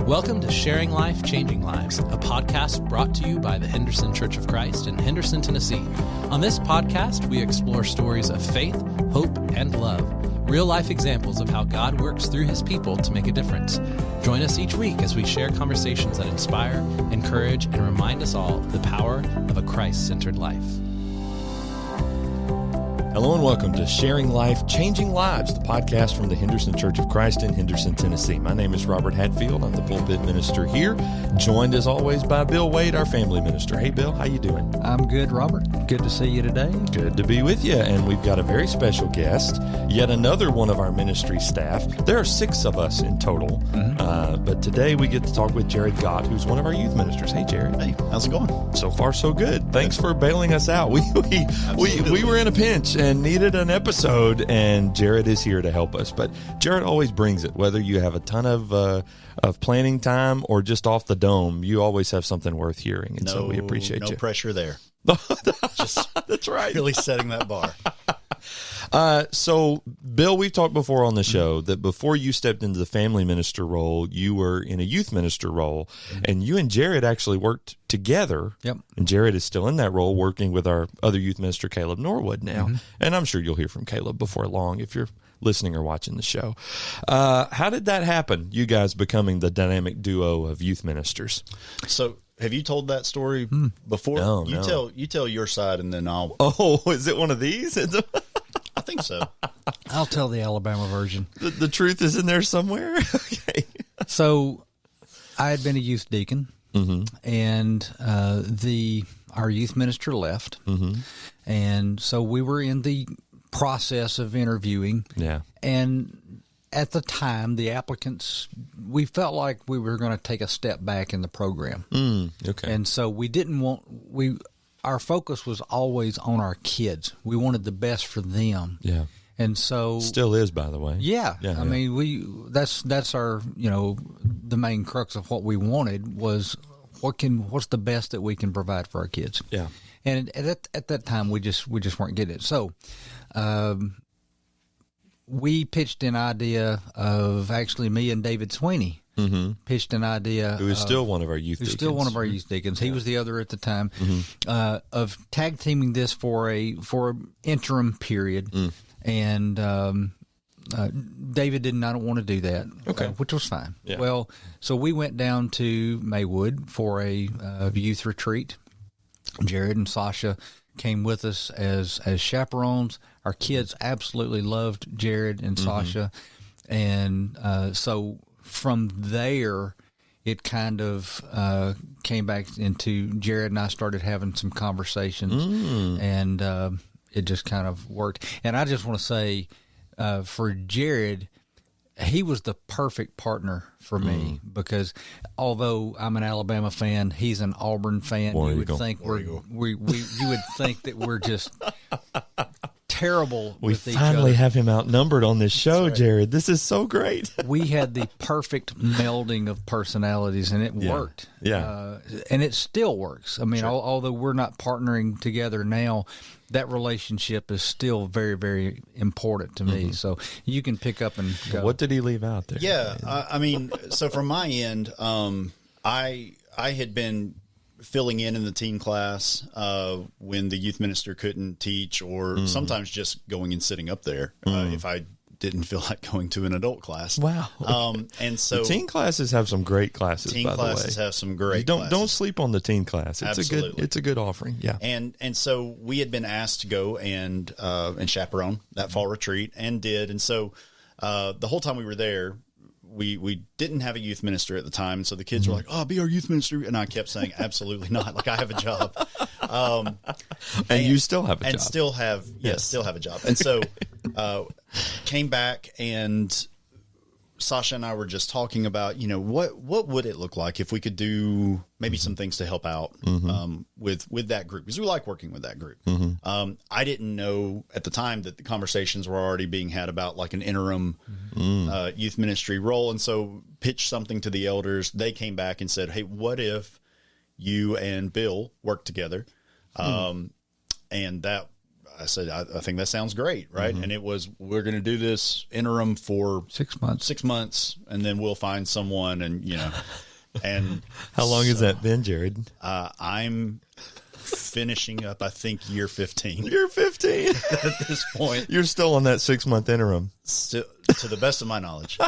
Welcome to Sharing Life, Changing Lives, a podcast brought to you by the Henderson Church of Christ in Henderson, Tennessee. On this podcast, we explore stories of faith, hope, and love, real-life examples of how God works through his people to make a difference. Join us each week as we share conversations that inspire, encourage, and remind us all of the power of a Christ-centered life. Hello and welcome to Sharing Life, Changing Lives, the podcast from the Henderson Church of Christ in Henderson, Tennessee. My name is Robert Hatfield. I'm the pulpit minister here, joined as always by Bill Wade, our family minister. Hey, Bill, how you doing? I'm good, Robert. Good to see you today. Good to be with you. And we've got a very special guest, yet another one of our ministry staff. There are 6 of us in total, but today we get to talk with Jared Gott, who's one of our youth ministers. Hey, Jared. Hey, how's it going? So far, so good. Thanks for bailing us out. We were in a pinch and needed an episode, and Jared is here to help us. But Jared always brings it, whether you have a ton of planning time or just off the dome. You always have something worth hearing, and so we appreciate you. No pressure there. Just that's right. Really setting that bar. So, Bill, we've talked before on the show that before you stepped into the family minister role, you were in a youth minister role, and you and Jared actually worked together. Yep. And Jared is still in that role, working with our other youth minister, Caleb Norwood, now. And I'm sure you'll hear from Caleb before long if you're listening or watching the show. How did that happen, you guys becoming the dynamic duo of youth ministers? So, have you told that story before? No, You tell your side, and then I'll. Oh, is it one of these? I think so. I'll tell the Alabama version. The truth is in there somewhere? Okay. So I had been a youth deacon, and our youth minister left. And so we were in the process of interviewing. Yeah. And at the time, the applicants, we felt like we were going to take a step back in the program. Okay. And so we didn't our focus was always on our kids. We wanted the best for them. Yeah. And so still is, by the way. Yeah. I mean, that's our, the main crux of what we wanted was what's the best that we can provide for our kids. Yeah. And at that time we just weren't getting it. So, we pitched an idea of actually me and David Sweeney. Pitched an idea. Who is still one of our youth deacons. Still one of our youth deacons. He was the other at the time, of tag teaming this for an interim period. And David did not want to do that, which was fine. Yeah. Well, so we went down to Maywood for a youth retreat. Jared and Sasha came with us as chaperones. Our kids absolutely loved Jared and Sasha. And so from there, it kind of came back into Jared and I started having some conversations, and it just kind of worked. And I just want to say, for Jared, he was the perfect partner for me because although I'm an Alabama fan, he's an Auburn fan. You would think you would think that we're just terrible with each other. We finally have him outnumbered on this show, right. Jared. This is so great. We had the perfect melding of personalities, and it worked. Yeah. And it still works. I mean, although we're not partnering together now, that relationship is still very, very important to me. So you can pick up and go. What did he leave out there? Yeah. I mean, so from my end, I had been filling in the teen class when the youth minister couldn't teach, or sometimes just going and sitting up there if I didn't feel like going to an adult class. Wow. And so the teen classes have some great classes. Teen by classes the way. have some great. Don't sleep on the teen class. It's Absolutely. It's a good offering. Yeah. And so we had been asked to go and chaperone that fall retreat, and did. And so the whole time we were there, we didn't have a youth minister at the time, and so the kids were like, "Oh, be our youth minister," and I kept saying, "Absolutely not! Like I have a job." And you still have a job, and still have a job. And so came back, and Sasha and I were just talking about, what would it look like if we could do maybe some things to help out with that group, because we like working with that group. I didn't know at the time that the conversations were already being had about like an interim youth ministry role, and so pitched something to the elders. They came back and said, "Hey, what if you and Bill work together?" And that I said, I think that sounds great. Right. And it was, we're going to do this interim for 6 months, 6 months, and then we'll find someone. And, and how long has that been, Jared? I'm finishing up, I think, year 15. You're 15 at this point. You're still on that 6-month interim. Still, to the best of my knowledge.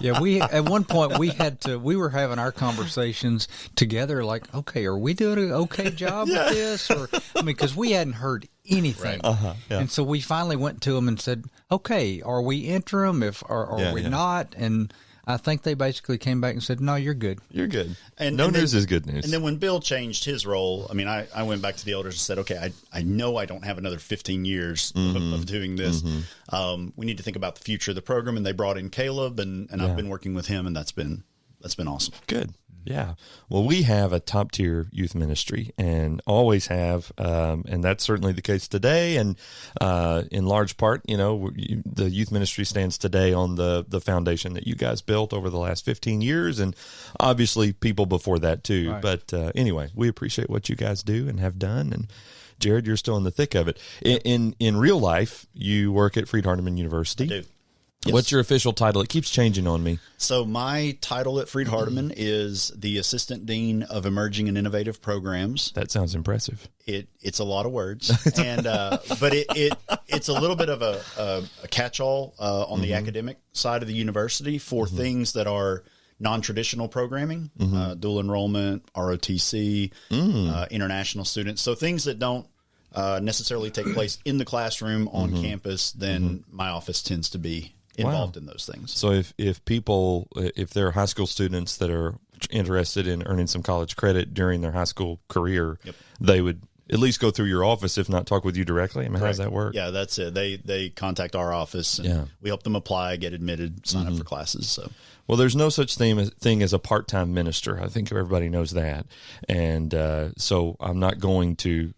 Yeah, we at one point we were having our conversations together, like, okay, are we doing an okay job with this? Or because we hadn't heard anything, right. And so we finally went to them and said, okay, are we interim? Are we not? And I think they basically came back and said, no, you're good. You're good. And no and news then, is good news. And then when Bill changed his role, I mean, I went back to the elders and said, okay, I know I don't have another 15 years of doing this. We need to think about the future of the program. And they brought in Caleb, and I've been working with him, and that's been awesome. Good. Yeah. Well, we have a top tier youth ministry and always have. And that's certainly the case today. And in large part, the youth ministry stands today on the foundation that you guys built over the last 15 years. And obviously people before that too. Right. But anyway, we appreciate what you guys do and have done. And Jared, you're still in the thick of it. In real life, you work at Freed-Hardeman University. I do. Yes. What's your official title? It keeps changing on me. So my title at Freed-Hardeman is the Assistant Dean of Emerging and Innovative Programs. That sounds impressive. It's a lot of words, and but it's a little bit of a catch-all on the academic side of the university for things that are non-traditional programming, dual enrollment, ROTC, international students. So things that don't necessarily take place in the classroom on campus, then my office tends to be involved in those things. So if there are high school students that are interested in earning some college credit during their high school career, they would at least go through your office, if not talk with you directly. I mean, how does that work? Yeah, that's it. They contact our office, and we help them apply, get admitted, sign up for classes. So. Well, there's no such thing as a part-time minister. I think everybody knows that. And so I'm not going to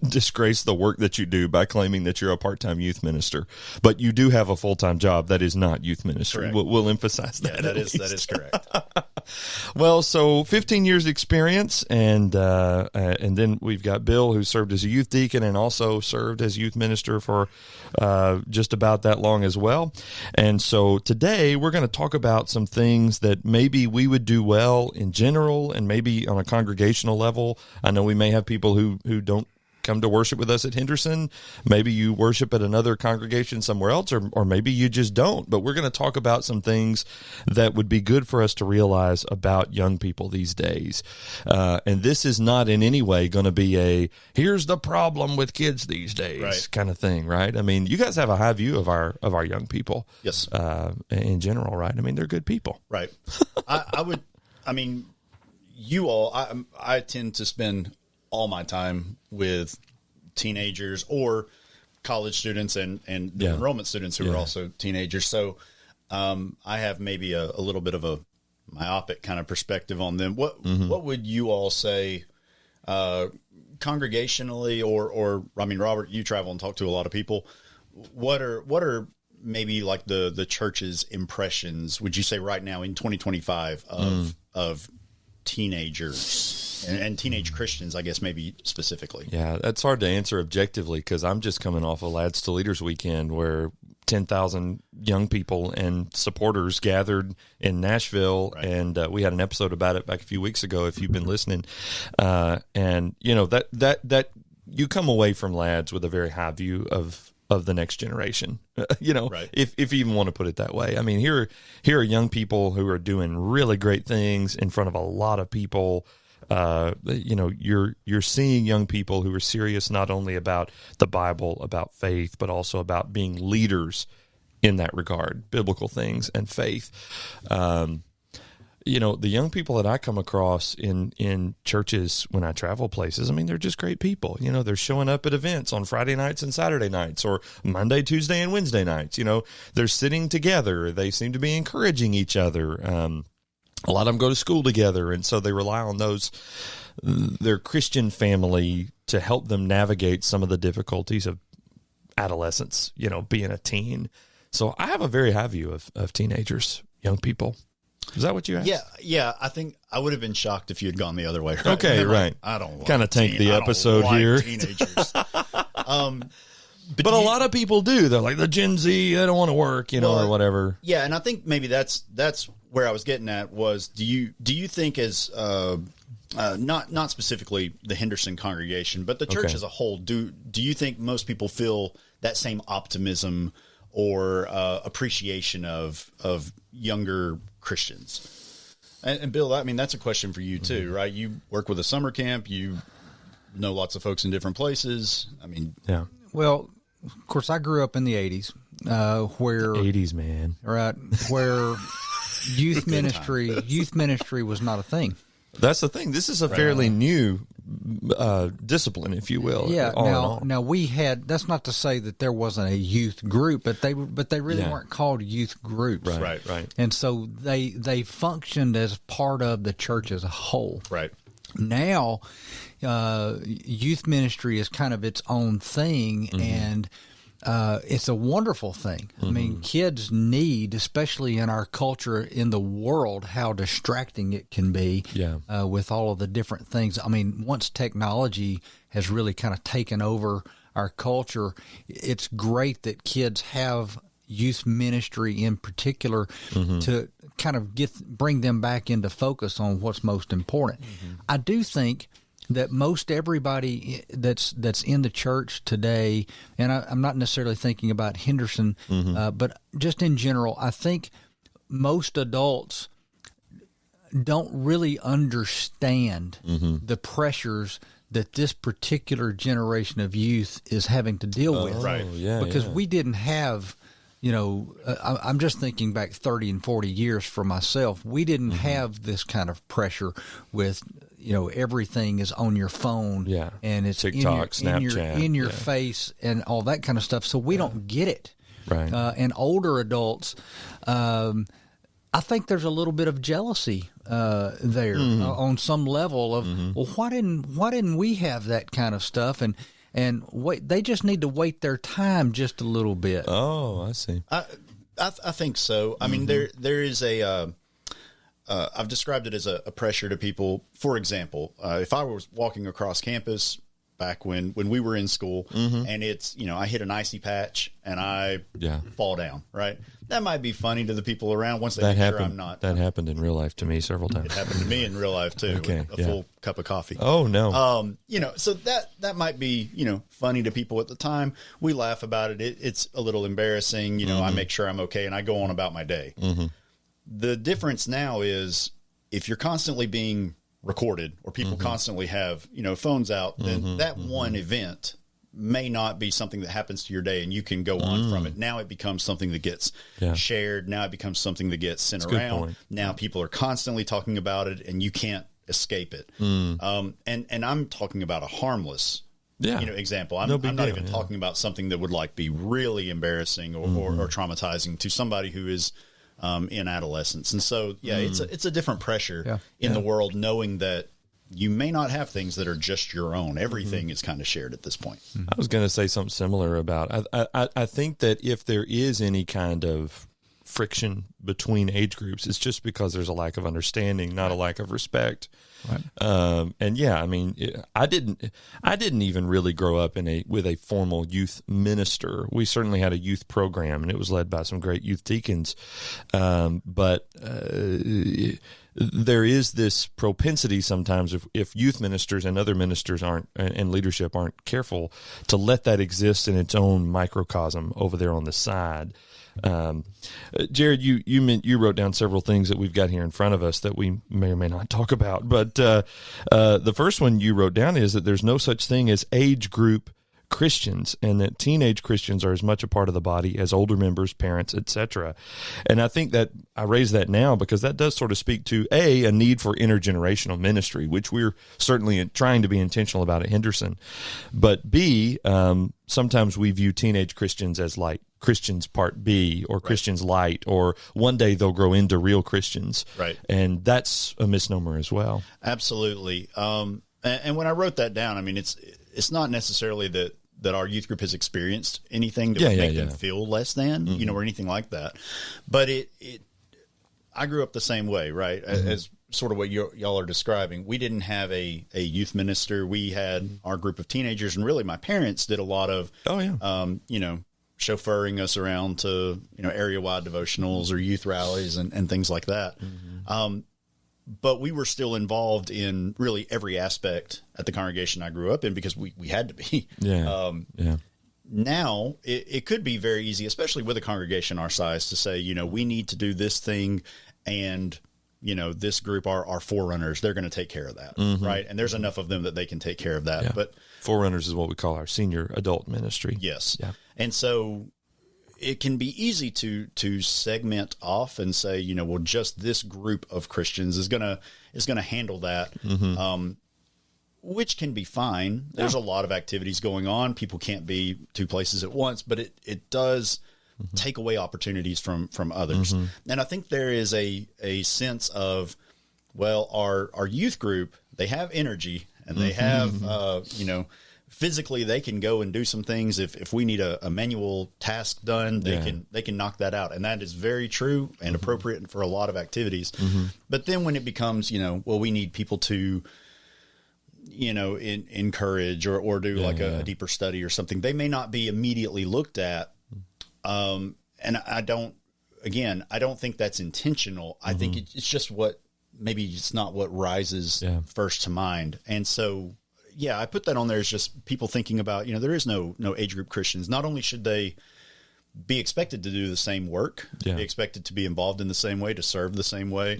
disgrace the work that you do by claiming that you're a part-time youth minister. But you do have a full-time job that is not youth ministry. We'll emphasize that. Yeah, that is correct. Well, so 15 years experience, and then we've got Bill, who served as a youth deacon and also served as youth minister for just about that long as well. And so today we're going to talk about some things that maybe we would do well in general and maybe on a congregational level. I know we may have people who don't come to worship with us at Henderson. Maybe you worship at another congregation somewhere else, or maybe you just don't. But we're going to talk about some things that would be good for us to realize about young people these days. And this is not in any way going to be here's the problem with kids these days kind of thing, right? I mean, you guys have a high view of our young people. Yes. In general, right? I mean, they're good people. Right. I tend to spend all my time with teenagers or college students and enrollment students who are also teenagers. So I have maybe a little bit of a myopic kind of perspective on them. What would you all say congregationally or I mean, Robert, you travel and talk to a lot of people. What are maybe like the church's impressions, would you say right now in 2025 of teenagers and teenage Christians, I guess, maybe specifically? Yeah, that's hard to answer objectively because I'm just coming off of Lads to Leaders weekend where 10,000 young people and supporters gathered in Nashville. Right. And we had an episode about it back a few weeks ago, if you've been listening. And that you come away from Lads with a very high view of the next generation, if you even want to put it that way. I mean, here are young people who are doing really great things in front of a lot of people. You're seeing young people who are serious not only about the Bible, about faith, but also about being leaders in that regard, biblical things and faith. The young people that I come across in churches when I travel places, I mean, they're just great people. They're showing up at events on Friday nights and Saturday nights or Monday, Tuesday, and Wednesday nights. They're sitting together. They seem to be encouraging each other. A lot of them go to school together, and so they rely on their Christian family to help them navigate some of the difficulties of adolescence, being a teen. So I have a very high view of teenagers, young people. Is that what you asked? Yeah. I think I would have been shocked if you had gone the other way. Right? Okay, right. I don't kind of tank the episode here. Teenagers. But a lot of people do. They're like, the Gen Z, they don't want to work, or whatever. Yeah, and I think maybe that's where I was getting at was, do you think as not specifically the Henderson congregation, but the church as a whole, do you think most people feel that same optimism or appreciation of younger Christians? And Bill, I mean, that's a question for you too, right? You work with a summer camp, you know lots of folks in different places. I mean, yeah. Well, of course, I grew up in the 80s, where 80s, man, right, where youth ministry was not a thing. That's the thing. This is a fairly new discipline, if you will. Yeah. Now we had. That's not to say that there wasn't a youth group, but they really weren't called youth groups. Right. And so they functioned as part of the church as a whole. Right. Now, youth ministry is kind of its own thing, and it's a wonderful thing. I mean, kids need, especially in our culture, in the world, how distracting it can be with all of the different things. I mean, once technology has really kind of taken over our culture, it's great that kids have youth ministry in particular to kind of bring them back into focus on what's most important. I do think that most everybody that's in the church today, and I'm not necessarily thinking about Henderson, but just in general, I think most adults don't really understand the pressures that this particular generation of youth is having to deal with. Right. Because we didn't have, I'm just thinking back 30 and 40 years for myself. We didn't have this kind of pressure with, everything is on your phone. Yeah. And it's TikTok, Snapchat. In your face and all that kind of stuff. So we don't get it. Right. And older adults, I think there's a little bit of jealousy there on some level of, well, why didn't we have that kind of stuff? And wait, they just need to wait their time just a little bit. Oh, I see. I think so. I mean, there is a. I've described it as a pressure to people. For example, if I was walking across campus back when we were in school, and it's I hit an icy patch and I fall down. Right, that might be funny to the people around once they make sure I'm not. That happened in real life to me several times. It happened to me in real life too. With a full cup of coffee. Oh no. So that might be funny to people at the time. We laugh about it. It's a little embarrassing. I make sure I'm okay and I go on about my day. The difference now is if you're constantly being recorded or people constantly have phones out, then that one event may not be something that happens to your day and you can go on from it. Now it becomes something that gets shared. Now it becomes something that gets sent around. Now people are constantly talking about it and you can't escape it. And I'm talking about a harmless example. I'm not even talking about something that would be really embarrassing or traumatizing to somebody who is in adolescence. And so, it's a different pressure in the world, knowing that you may not have things that are just your own. Everything is kind of shared at this point. I was going to say something similar about, I think that if there is any kind of friction between age groups, it's just because there's a lack of understanding, not a lack of respect. Right. I didn't even really grow up with a formal youth minister. We certainly had a youth program, and it was led by some great youth deacons. But there is this propensity sometimes if youth ministers and other ministers and leadership aren't careful to let that exist in its own microcosm over there on the side. Jared, you wrote down several things that we've got here in front of us that we may or may not talk about, but the first one you wrote down is that there's no such thing as age group Christians, and that teenage Christians are as much a part of the body as older members, parents, etc. And I think that I raise that now because that does sort of speak to a need for intergenerational ministry, which we're certainly trying to be intentional about at Henderson. But B, sometimes we view teenage Christians as like Christians Part B or Christians Light, or one day they'll grow into real Christians. Right. And that's a misnomer as well. Absolutely. And when I wrote that down, I mean, it's not necessarily that our youth group has experienced anything to make them feel less than, or anything like that. But I grew up the same way, right? As sort of what y'all are describing. We didn't have a youth minister. We had our group of teenagers, and really my parents did a lot of, chauffeuring us around to, area-wide devotionals or youth rallies and things like that. But we were still involved in really every aspect at the congregation I grew up in because we had to be. Now it could be very easy, especially with a congregation our size, to say, we need to do this thing, and this group are forerunners. They're going to take care of that, right? And there's enough of them that they can take care of that. Yeah. But forerunners is what we call our senior adult ministry. Yes. Yeah. And so it can be easy to segment off and say, well, just this group of Christians is gonna handle that, which can be fine. There's a lot of activities going on. People can't be two places at once, but it does take away opportunities from others. And I think there is a sense of, well, our youth group, they have energy and they have, physically they can go and do some things. If we need a manual task done, they can knock that out. And that is very true and appropriate for a lot of activities. But then when it becomes, well, we need people to, encourage or do a deeper study or something, they may not be immediately looked at. And I don't think that's intentional. I think it's just maybe it's not what rises first to mind. And so, I put that on there as just people thinking about, there is no age group Christians. Not only should they be expected to do the same work, be expected to be involved in the same way, to serve the same way.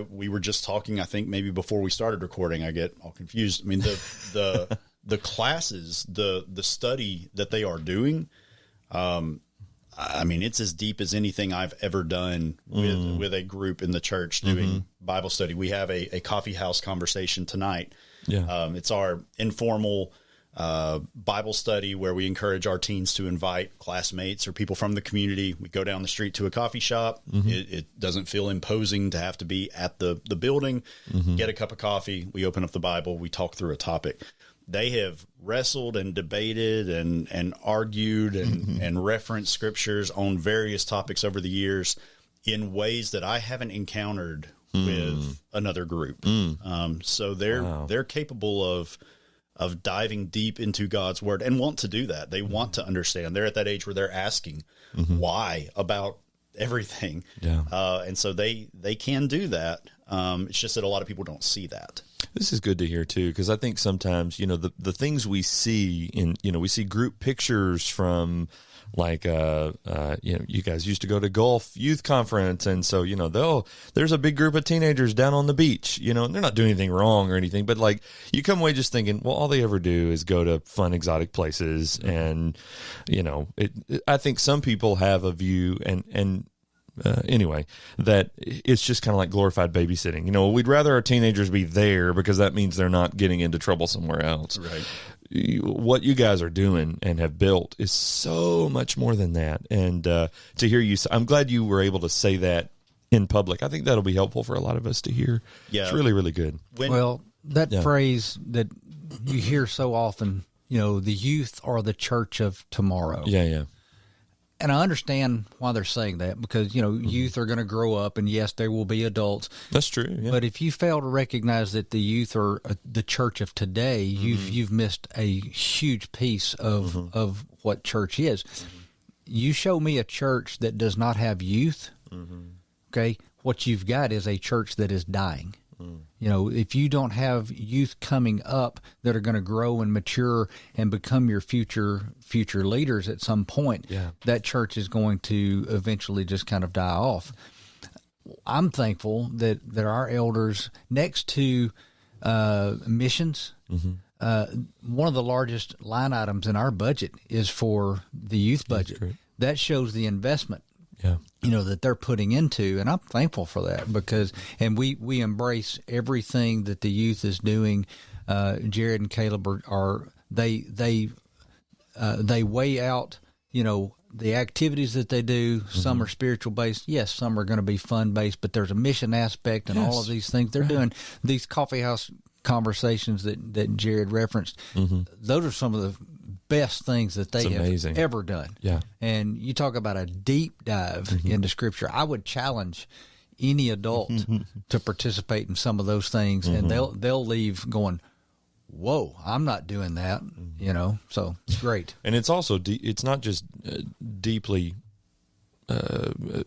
We were just talking, I think maybe before we started recording, I get all confused. I mean, the classes, the study that they are doing, it's as deep as anything I've ever done with a group in the church doing Bible study. We have a coffee house conversation tonight. It's our informal Bible study where we encourage our teens to invite classmates or people from the community. We go down the street to a coffee shop. It doesn't feel imposing to have to be at the building. Get a cup of coffee. We open up the Bible. We talk through a topic. They have wrestled and debated and argued and referenced scriptures on various topics over the years in ways that I haven't encountered with another group. So they're capable of diving deep into God's word and want to do that. They want to understand. They're at that age where they're asking why about everything. And so they can do that. It's just that a lot of people don't see that. This is good to hear too, because I think sometimes, the things we see we see group pictures from you guys used to go to Gulf Youth Conference. And so, there's a big group of teenagers down on the beach, and they're not doing anything wrong or anything, but you come away just thinking, well, all they ever do is go to fun, exotic places. And, I think some people have a view anyway, that it's just kind of like glorified babysitting. We'd rather our teenagers be there because that means they're not getting into trouble somewhere else. Right. What you guys are doing and have built is so much more than that. And to hear you, I'm glad you were able to say that in public. I think that'll be helpful for a lot of us to hear. Yeah. It's really, really good. That phrase that you hear so often, the youth are the church of tomorrow. Yeah. And I understand why they're saying that because, youth are going to grow up and yes, there will be adults. That's true. Yeah. But if you fail to recognize that the youth are the church of today, you've missed a huge piece of what church is. You show me a church that does not have youth. Okay. What you've got is a church that is dying. If you don't have youth coming up that are going to grow and mature and become your future leaders at some point, that church is going to eventually just kind of die off. I'm thankful that our elders, next to missions, one of the largest line items in our budget is for the youth budget. That shows the investment. That they're putting into, and I'm thankful for that because, and we embrace everything that the youth is doing. Jared and Caleb they weigh out, the activities that they do. Some are spiritual based. Yes, some are going to be fun based, but there's a mission aspect and all of these things. They're doing these coffee house conversations that Jared referenced. Those are some of the best things that they have ever done. Yeah. And you talk about a deep dive into Scripture. I would challenge any adult to participate in some of those things, and they'll leave going, whoa, I'm not doing that, so it's great. And it's also, it's not just deeply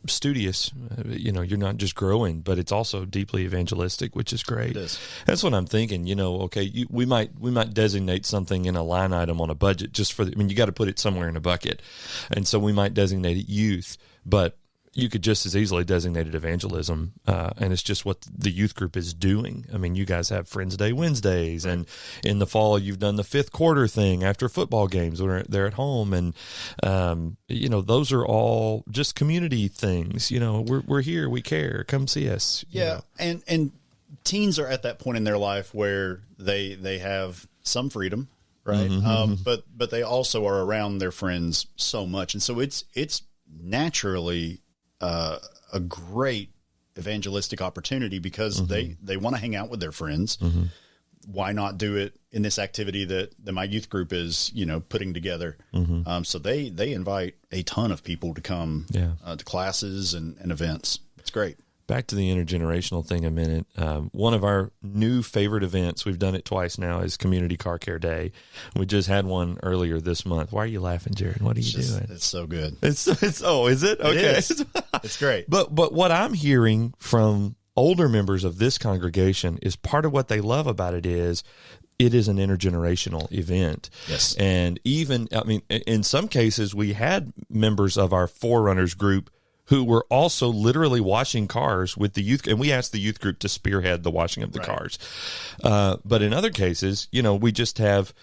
studious, you're not just growing, but it's also deeply evangelistic, which is great. It is. That's what I'm thinking. Okay, we might designate something in a line item on a budget just for you got to put it somewhere in a bucket, and so we might designate it youth, but you could just as easily designate it evangelism, and it's just what the youth group is doing. You guys have Friends Day Wednesdays, and in the fall you've done the fifth quarter thing after football games when they're at home, and those are all just community things. We're here, we care, come see us. Yeah, and teens are at that point in their life where they have some freedom, right? But they also are around their friends so much, and so it's naturally a great evangelistic opportunity because they want to hang out with their friends. Why not do it in this activity that my youth group is, putting together? So they invite a ton of people to come to classes and events. It's great. Back to the intergenerational thing a minute. One of our new favorite events, we've done it twice now, is Community Car Care Day. We just had one earlier this month. Why are you laughing, Jared? What are you doing? It's so good. It's is it? Okay. It is. It's great. But what I'm hearing from older members of this congregation is part of what they love about it is an intergenerational event. Yes. And even, in some cases, we had members of our Forerunners group who were also literally washing cars with the youth, and we asked the youth group to spearhead the washing of the cars. But in other cases, we just have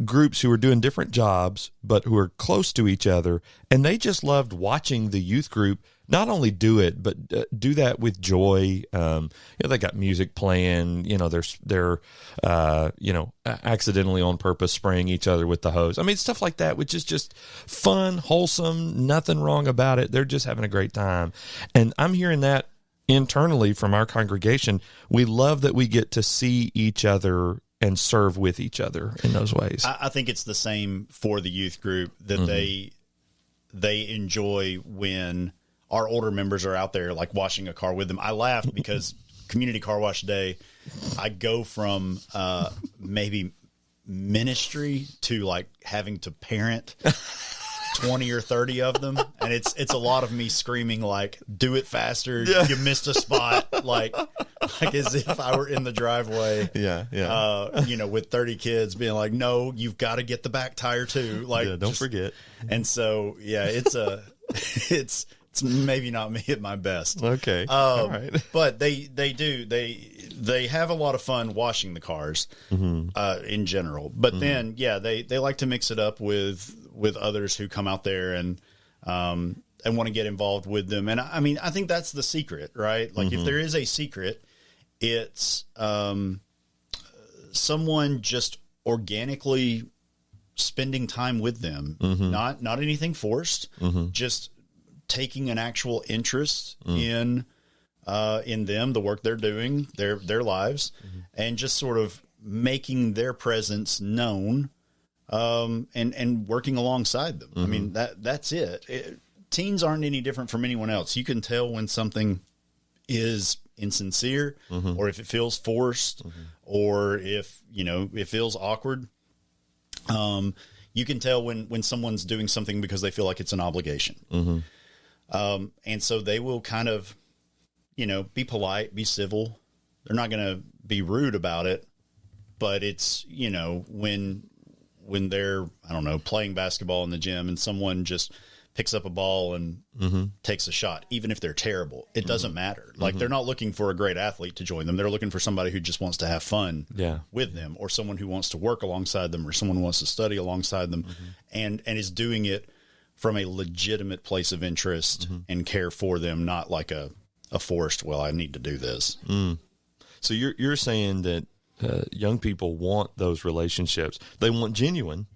groups who are doing different jobs, but who are close to each other, and they just loved watching the youth group not only do it, but do that with joy. They got music playing. They're accidentally on purpose spraying each other with the hose. Stuff like that, which is just fun, wholesome, nothing wrong about it. They're just having a great time, and I'm hearing that internally from our congregation. We love that we get to see each other and serve with each other in those ways. I think it's the same for the youth group that they enjoy when our older members are out there like washing a car with them. I laugh because Community Car Wash Day, I go from maybe ministry to like having to parent 20 or 30 of them, and it's a lot of me screaming like, do it faster, you missed a spot, like as if I were in the driveway, with 30 kids being like, no, you've got to get the back tire too, like don't forget. And so it's maybe not me at my best. Okay. All right. But they have a lot of fun washing the cars in general. But then, they like to mix it up with others who come out there and want to get involved with them. And I think that's the secret, right? Like if there is a secret, it's someone just organically spending time with them, not anything forced, just taking an actual interest in them, the work they're doing, their lives, and just sort of making their presence known, and working alongside them. That's it. Teens aren't any different from anyone else. You can tell when something is insincere, or if it feels forced, or if it feels awkward. You can tell when someone's doing something because they feel like it's an obligation. And so they will kind of, be polite, be civil. They're not going to be rude about it, but it's, when they're, playing basketball in the gym and someone just picks up a ball and takes a shot, even if they're terrible, it doesn't matter. Like they're not looking for a great athlete to join them. They're looking for somebody who just wants to have fun with them, or someone who wants to work alongside them, or someone who wants to study alongside them, and is doing it from a legitimate place of interest and care for them, not like a forced, well, I need to do this. So you're saying that young people want those relationships. They want genuine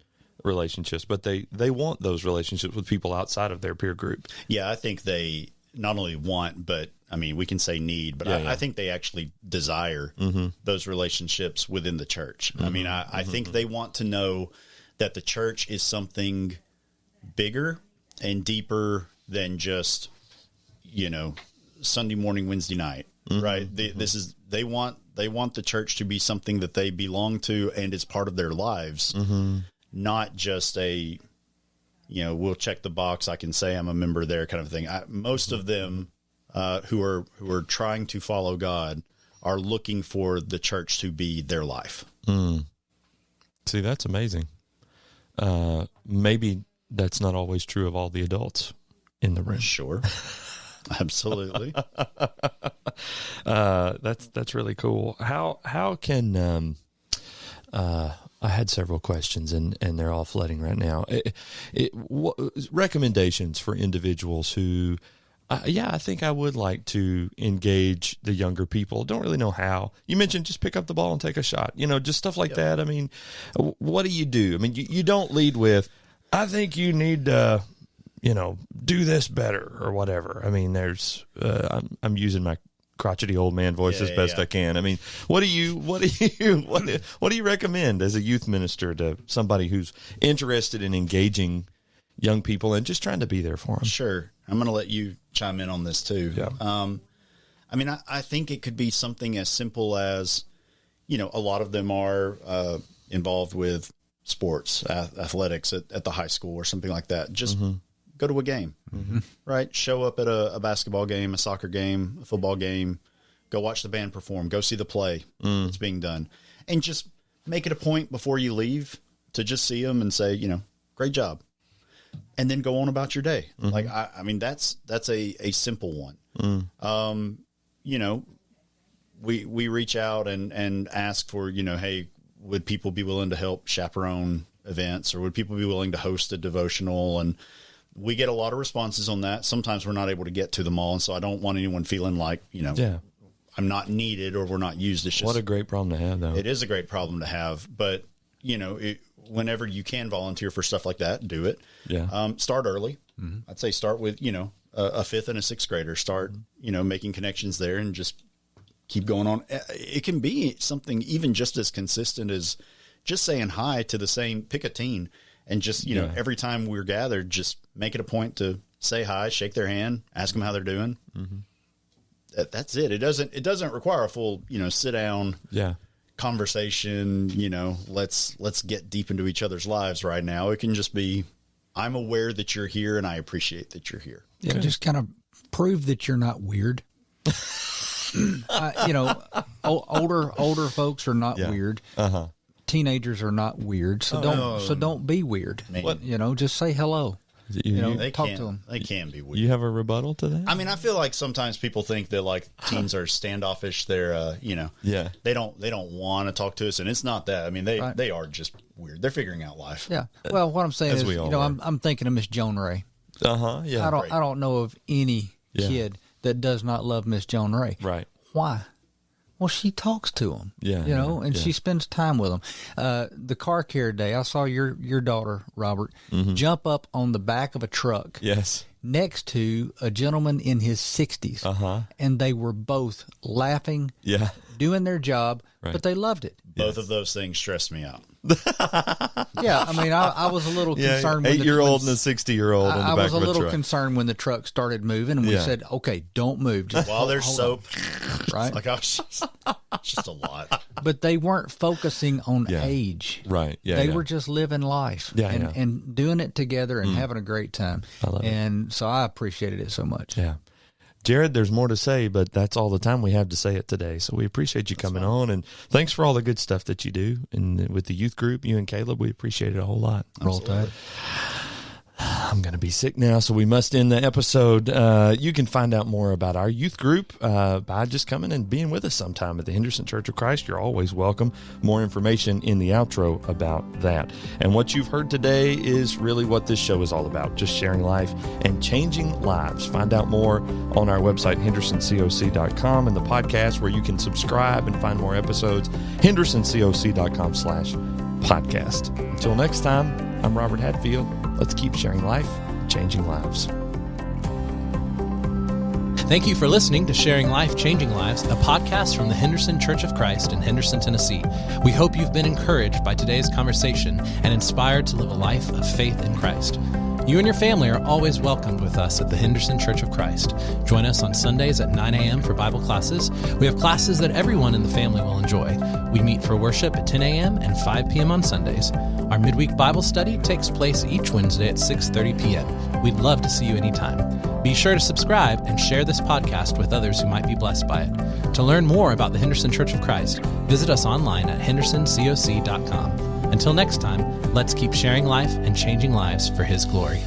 relationships, but they want those relationships with people outside of their peer group. Yeah, I think they not only want, but we can say need, but I think they actually desire those relationships within the church. I think they want to know that the church is something bigger and deeper than just, Sunday morning, Wednesday night, right? They want the church to be something that they belong to and is part of their lives, not just a, we'll check the box, I can say I'm a member there kind of thing. Most of them who are trying to follow God are looking for the church to be their life. See, that's amazing. Maybe that's not always true of all the adults in the room. Sure. Absolutely. That's really cool. How can, I had several questions and they're all flooding right now. What recommendations for individuals who, I think I would like to engage the younger people. Don't really know how. You mentioned just pick up the ball and take a shot, just stuff like that. I mean, what do you do? I mean, you don't lead with, I think you need to, do this better or whatever. I mean, there's, I'm using my crotchety old man voice as best I can. I mean, what do you recommend as a youth minister to somebody who's interested in engaging young people and just trying to be there for them? Sure. I'm going to let you chime in on this too. Yeah. I mean, I think it could be something as simple as, a lot of them are involved with sports, athletics at the high school or something like that. Just go to a game, right? Show up at a basketball game, a soccer game, a football game, go watch the band perform, go see the play that's being done, and just make it a point before you leave to just see them and say, great job. And then go on about your day. Like, I mean, that's a simple one. We reach out and ask for, hey, would people be willing to help chaperone events, or would people be willing to host a devotional? And we get a lot of responses on that. Sometimes we're not able to get to them all. And so I don't want anyone feeling like, I'm not needed or we're not used. It's just, what a great problem to have, though. It is a great problem to have, but whenever you can volunteer for stuff like that, do it. Yeah. Start early. I'd say start with, a fifth and a sixth grader. Start, making connections there and just keep going on. It can be something even just as consistent as just saying hi to the same, pick a teen, and just, every time we're gathered, just make it a point to say hi, shake their hand, ask them how they're doing. That's it. It doesn't require a full, sit down. Yeah. Conversation, let's get deep into each other's lives right now. It can just be, I'm aware that you're here and I appreciate that you're here. Yeah, just kind of prove that you're not weird. Older folks are not weird. Teenagers are not weird, so don't be weird. Just say hello. Talk to them. They can be weird. You have a rebuttal to that? I mean, I feel like sometimes people think that like teens are standoffish. They're, they don't want to talk to us, and it's not that. I mean, they are just weird. They're figuring out life. Yeah. Well, what I'm saying is, I'm thinking of Miss Joan Ray. Yeah. I don't know of any kid that does not love Miss Joan Ray. Right. Why? Well, she talks to them, and she spends time with them. The car care day, I saw your daughter, Robert, jump up on the back of a truck next to a gentleman in his 60s, and they were both laughing, doing their job, but they loved it. Both of those things stressed me out. Yeah, I mean, I was a little concerned. 8-year-old and a 60-year-old. I was a little concerned when the truck started moving, and we said, "Okay, don't move." Just while there's soap, right? Like, it's just a lot. But they weren't focusing on age, right? Yeah, they were just living life, and doing it together and having a great time. I love it. So I appreciated it so much. Yeah. Jared, there's more to say, but that's all the time we have to say it today. So we appreciate you coming on, and thanks for all the good stuff that you do. And with the youth group, you and Caleb, we appreciate it a whole lot. Roll Tide. I'm going to be sick now, so we must end the episode. You can find out more about our youth group by just coming and being with us sometime at the Henderson Church of Christ. You're always welcome. More information in the outro about that. And what you've heard today is really what this show is all about, just sharing life and changing lives. Find out more on our website, hendersoncoc.com, and the podcast where you can subscribe and find more episodes, hendersoncoc.com/podcast. Until next time, I'm Robert Hatfield. Let's keep sharing life, changing lives. Thank you for listening to Sharing Life, Changing Lives, a podcast from the Henderson Church of Christ in Henderson, Tennessee. We hope you've been encouraged by today's conversation and inspired to live a life of faith in Christ. You and your family are always welcomed with us at the Henderson Church of Christ. Join us on Sundays at 9 a.m. for Bible classes. We have classes that everyone in the family will enjoy. We meet for worship at 10 a.m. and 5 p.m. on Sundays. Our midweek Bible study takes place each Wednesday at 6:30 p.m. We'd love to see you anytime. Be sure to subscribe and share this podcast with others who might be blessed by it. To learn more about the Henderson Church of Christ, visit us online at hendersoncoc.com. Until next time, let's keep sharing life and changing lives for His glory.